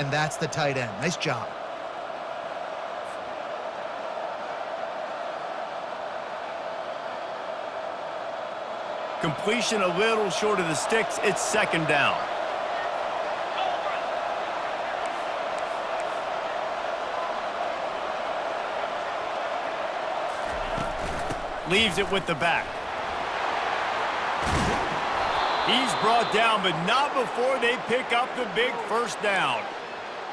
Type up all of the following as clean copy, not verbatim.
and that's the tight end. Nice job. Completion a little short of the sticks. It's second down. Leaves it with the back. He's brought down, but not before they pick up the big first down.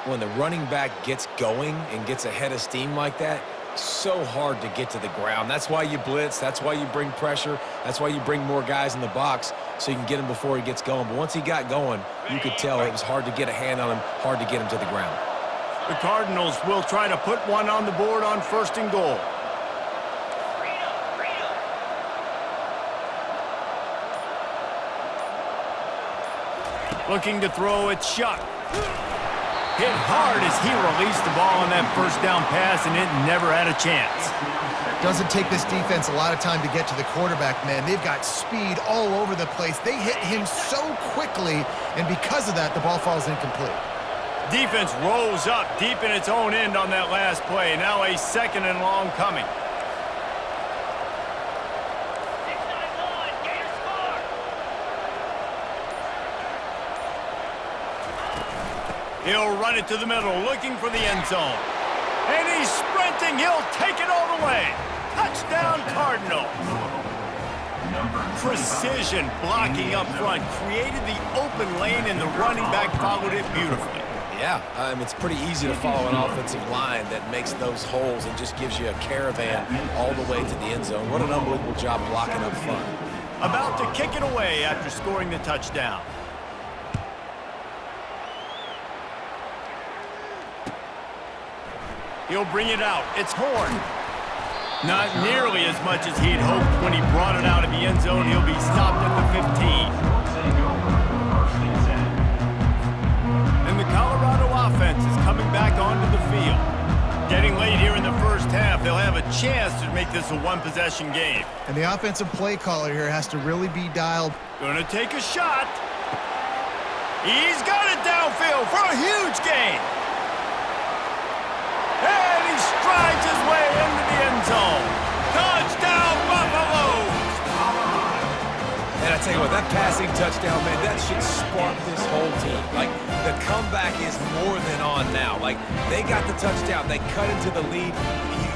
When the running back gets going and gets ahead of steam like that, so hard to get to the ground. That's why you blitz. That's why you bring pressure. That's why you bring more guys in the box so you can get him before he gets going. But once he got going, you could tell it was hard to get a hand on him, hard to get him to the ground. The Cardinals will try to put one on the board on 1st and goal. Looking to throw, it's Shuck. Hit hard as he released the ball on that first down pass, and it never had a chance. Doesn't take this defense a lot of time to get to the quarterback, man. They've got speed all over the place. They hit him so quickly, and because of that, the ball falls incomplete. Defense rolls up deep in its own end on that last play. Now a 2nd and long coming. He'll run it to the middle, looking for the end zone. And he's sprinting. He'll take it all the way. Touchdown, Cardinals. Precision blocking up front created the open lane, and the running back followed it beautifully. Yeah, it's pretty easy to follow an offensive line that makes those holes and just gives you a caravan all the way to the end zone. What an unbelievable job blocking up front. About to kick it away after scoring the touchdown. He'll bring it out. It's Horn. Not nearly as much as he'd hoped when he brought it out of the end zone. He'll be stopped at the 15. And the Colorado offense is coming back onto the field. Getting late here in the first half, they'll have a chance to make this a one-possession game. And the offensive play caller here has to really be dialed. Gonna take a shot. He's got it downfield for a huge gain. And he strides his way into the end zone. Touchdown, Buffaloes! And I tell you what, that passing touchdown, man, that should spark this whole team. Like, the comeback is more than on now. Like, they got the touchdown. They cut into the lead.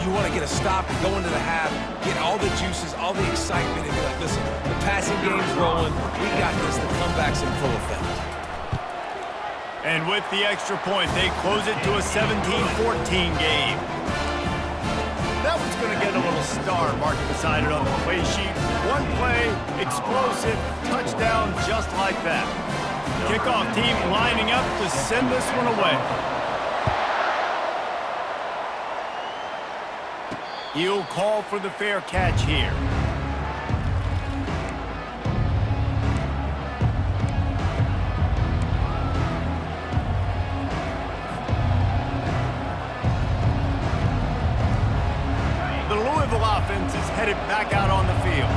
You want to get a stop and go into the half, get all the juices, all the excitement, and be like, listen, the passing game's rolling. We got this. The comeback's in full effect. And with the extra point, they close it to a 17-14 game. That one's going to get a little star marked beside it on the play sheet. One play, explosive, touchdown just like that. Kickoff team lining up to send this one away. He'll call for the fair catch here. The Louisville offense is headed back out on the field.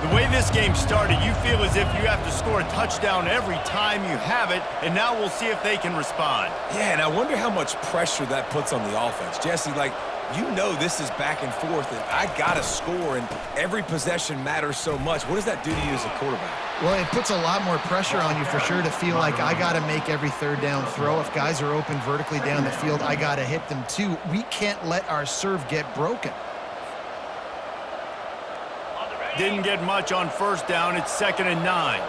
The way this game started, you feel as if you have to score a touchdown every time you have it, and now we'll see if they can respond. Yeah, and I wonder how much pressure that puts on the offense. Jesse, like, you know this is back and forth, and I got to score, and every possession matters so much. What does that do to you as a quarterback? Well, it puts a lot more pressure on you for sure to feel like I got to make every third down throw. If guys are open vertically down the field, I got to hit them too. We can't let our serve get broken. Didn't get much on first down. It's 2nd and 9.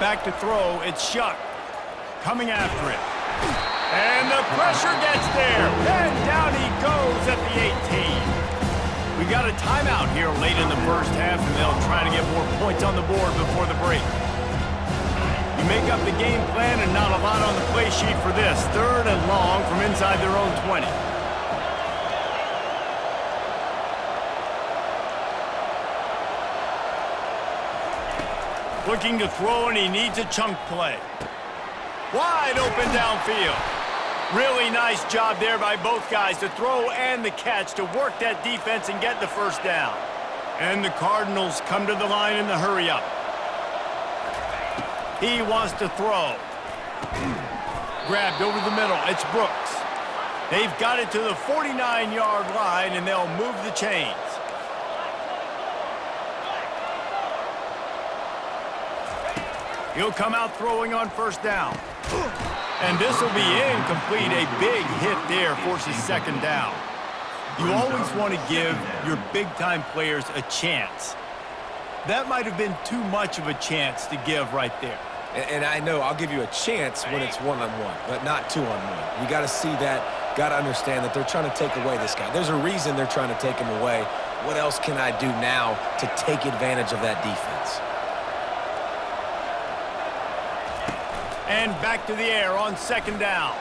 Back to throw. It's Shuck. Coming after it. And the pressure gets there. And down he goes at the 18. We got a timeout here late in the first half, and they'll try to get more points on the board before the break. You make up the game plan, and not a lot on the play sheet for this. 3rd and long from inside their own 20. Looking to throw, and he needs a chunk play. Wide open downfield. Really nice job there by both guys to throw and the catch to work that defense and get the first down. And the Cardinals come to the line in the hurry-up. He wants to throw. Grabbed over the middle. It's Brooks. They've got it to the 49-yard line, and they'll move the chains. He'll come out throwing on first down. And this will be incomplete. A big hit there forces second down. You always want to give your big-time players a chance. That might have been too much of a chance to give right there. And I know I'll give you a chance when it's one-on-one, but not two-on-one. You got to see that, got to understand that they're trying to take away this guy. There's a reason they're trying to take him away. What else can I do now to take advantage of that defense? And back to the air on second down.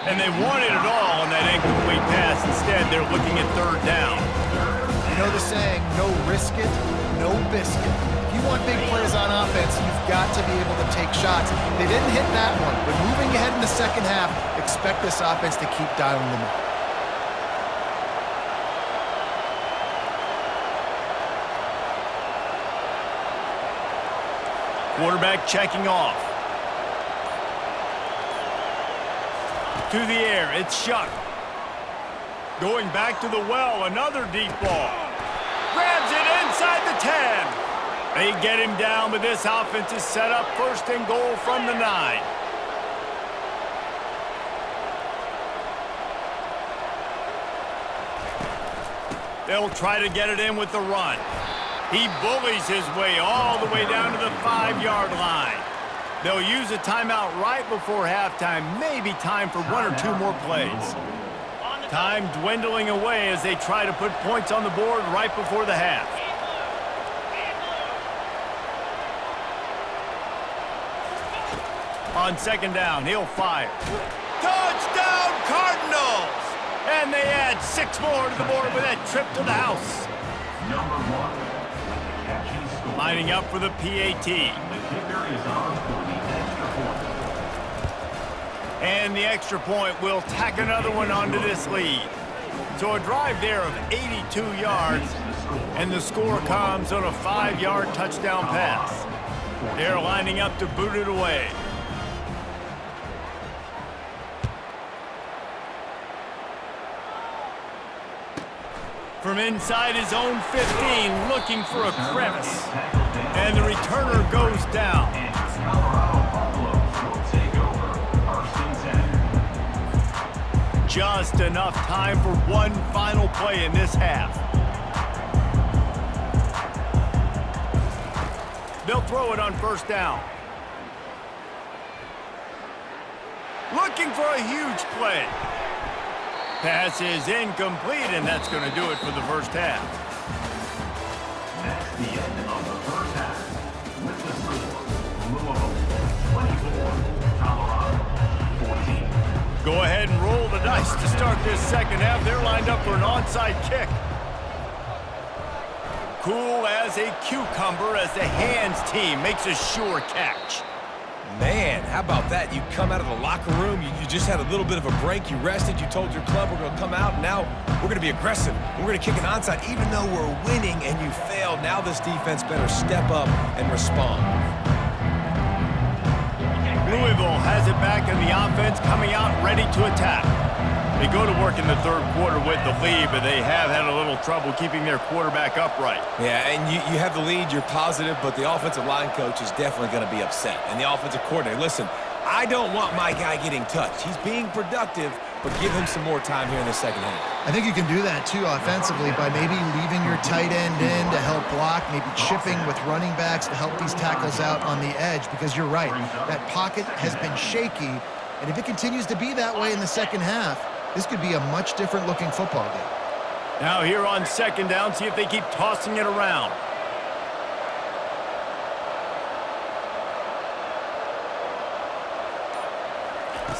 And they wanted it all on that incomplete pass. Instead, they're looking at third down. You know the saying, no risk it, no biscuit. If you want big plays on offense, you've got to be able to take shots. They didn't hit that one, but moving ahead in the second half, expect this offense to keep dialing them up. Quarterback checking off. To the air, it's Shuck. Going back to the well, another deep ball. Grabs it inside the 10. They get him down, but this offense is set up first and goal from the 9. They'll try to get it in with the run. He bullies his way all the way down to the 5-yard line. They'll use a timeout right before halftime, maybe time for one or two more plays. Time dwindling away as they try to put points on the board right before the half. On second down, he'll fire. Touchdown, Cardinals! And they add 6 more to the board with that trip to the house. Lining up for the PAT. And the extra point will tack another one onto this lead. So a drive there of 82 yards, and the score comes on a 5-yard touchdown pass. They're lining up to boot it away. From inside his own 15, looking for a crevice. And the returner goes down. Just enough time for one final play in this half. They'll throw it on first down. Looking for a huge play. Pass is incomplete, and that's going to do it for the first half. That's the end of the first half. With the score, Louisville 24, Colorado 14. Go ahead and roll the dice to start this second half. They're lined up for an onside kick. Cool as a cucumber as the hands team makes a sure catch. Man, how about that? You come out of the locker room, you just had a little bit of a break, you rested, you told your club we're going to come out, and now we're going to be aggressive. We're going to kick an onside. Even though we're winning and you failed, now this defense better step up and respond. Louisville has it back in the offense, coming out ready to attack. They go to work in the third quarter with the lead, but they have had a little trouble keeping their quarterback upright. Yeah, and you have the lead, you're positive, but the offensive line coach is definitely going to be upset. And the offensive coordinator, listen, I don't want my guy getting touched. He's being productive, but give him some more time here in the second half. I think you can do that, too, offensively, by maybe leaving your tight end in to help block, maybe chipping with running backs to help these tackles out on the edge, because you're right, that pocket has been shaky, and if it continues to be that way in the second half, this could be a much different looking football game. Now here on second down, see if they keep tossing it around.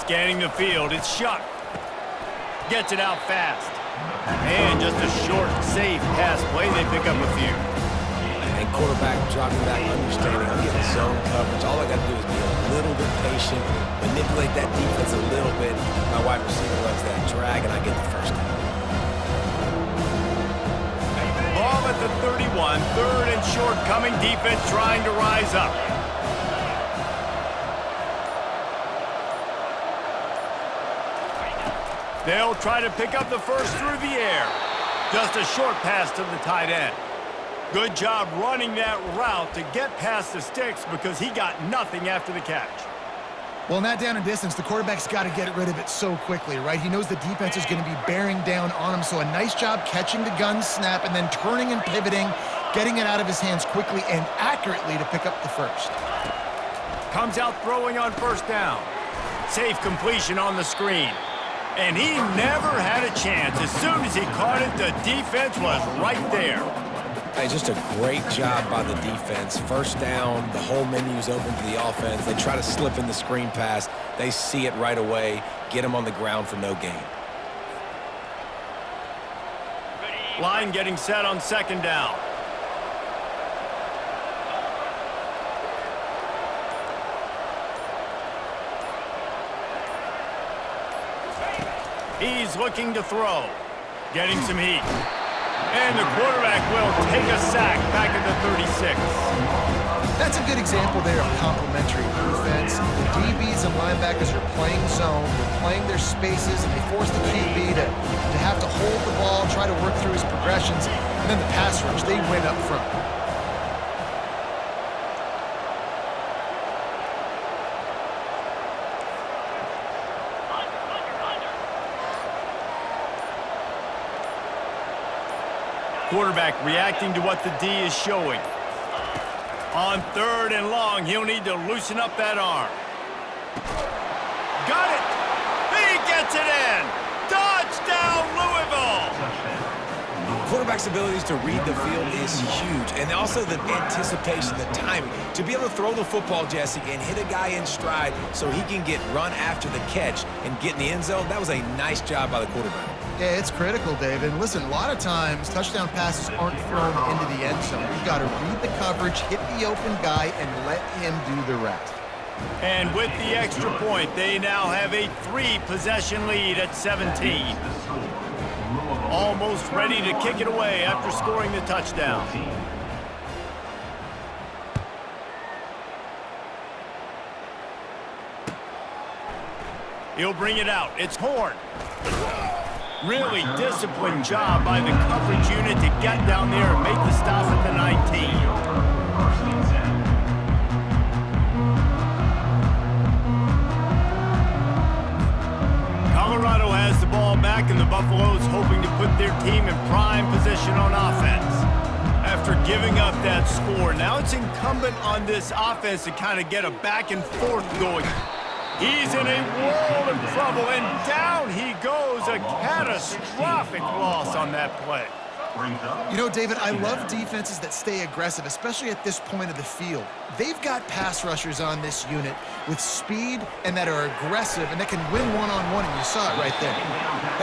Scanning the field, it's Shuck. Gets it out fast. And just a short, safe pass play, they pick up a few. And quarterback dropping back, understanding I'm getting zone coverage. All I got to do is be a little bit patient, manipulate that defense a little bit. My wide receiver loves that drag, and I get the first down. at the 31. Third and short coming. Defense trying to rise up. They'll try to pick up the first through the air. Just a short pass to the tight end. Good job running that route to get past the sticks because he got nothing after the catch. Well, in that down and distance, the quarterback's got to get rid of it so quickly, right? He knows the defense is going to be bearing down on him, so a nice job catching the gun snap and then turning and pivoting, getting it out of his hands quickly and accurately to pick up the first. Comes out throwing on first down. Safe completion on the screen. And he never had a chance. As soon as he caught it, the defense was right there. Hey, just a great job by the defense. First down, the whole menu's open to the offense. They try to slip in the screen pass. They see it right away, get him on the ground for no gain. Line getting set on second down. He's looking to throw. Getting some heat. And the quarterback will take a sack back at the 36. That's a good example there of complementary defense. The DBs and linebackers are playing zone, they're playing their spaces, and they force the QB to have to hold the ball, try to work through his progressions, and then the pass rush, they win up front. Quarterback reacting to what the D is showing. On third and long, he'll need to loosen up that arm. Got it! He gets it in! Touchdown, Louisville! Quarterback's abilities to read the field is huge, and also the anticipation, the timing. To be able to throw the football, Jesse, and hit a guy in stride so he can get run after the catch and get in the end zone, that was a nice job by the quarterback. Yeah, it's critical, David. And listen, a lot of times touchdown passes aren't thrown into the end zone. You've got to read the coverage, hit the open guy, and let him do the rest. And with the extra point, they now have a 3-possession lead at 17. Almost ready to kick it away after scoring the touchdown. He'll bring it out. It's Horn. Really disciplined job by the coverage unit to get down there and make the stop at the 19. Colorado has the ball back, and the Buffaloes hoping to put their team in prime position on offense. After giving up that score, now it's incumbent on this offense to kind of get a back and forth going. He's in a world of trouble, and down he goes. A catastrophic loss on that play. You know, David, I love defenses that stay aggressive, especially at this point of the field. They've got pass rushers on this unit with speed and that are aggressive and that can win one-on-one, and you saw it right there.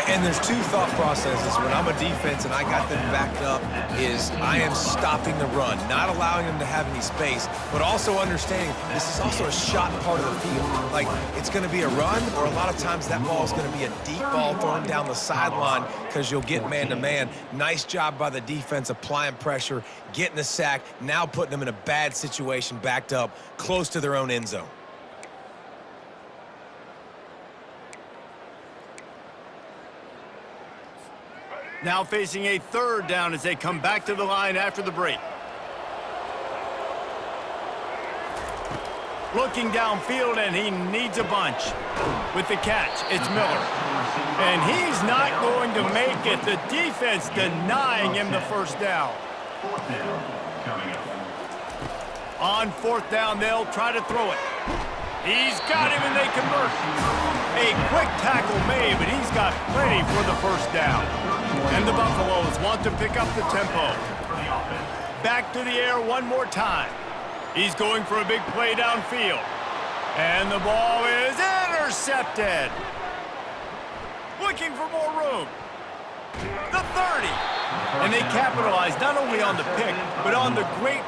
And there's two thought processes. When I'm a defense and I got them backed up is I am stopping the run, not allowing them to have any space, but also understanding this is also a shot part of the field. Like, it's going to be a run, or a lot of times that ball is going to be a deep ball thrown down the sideline because you'll get man-to-man. Nice job by the defense applying pressure, getting the sack, now putting them in a bad situation, backed up, close to their own end zone. Now facing a third down as they come back to the line after the break. Looking downfield, and he needs a bunch. With the catch, it's Miller. And he's not going to make it. The defense denying him the first down. Fourth down coming up. On fourth down, they'll try to throw it. He's got him, and they convert. A quick tackle made, but he's got plenty for the first down. And the Buffaloes want to pick up the tempo. Back to the air one more time. He's going for a big play downfield. And the ball is intercepted. Looking for more room. The 30. And they capitalize not only on the pick, but on the great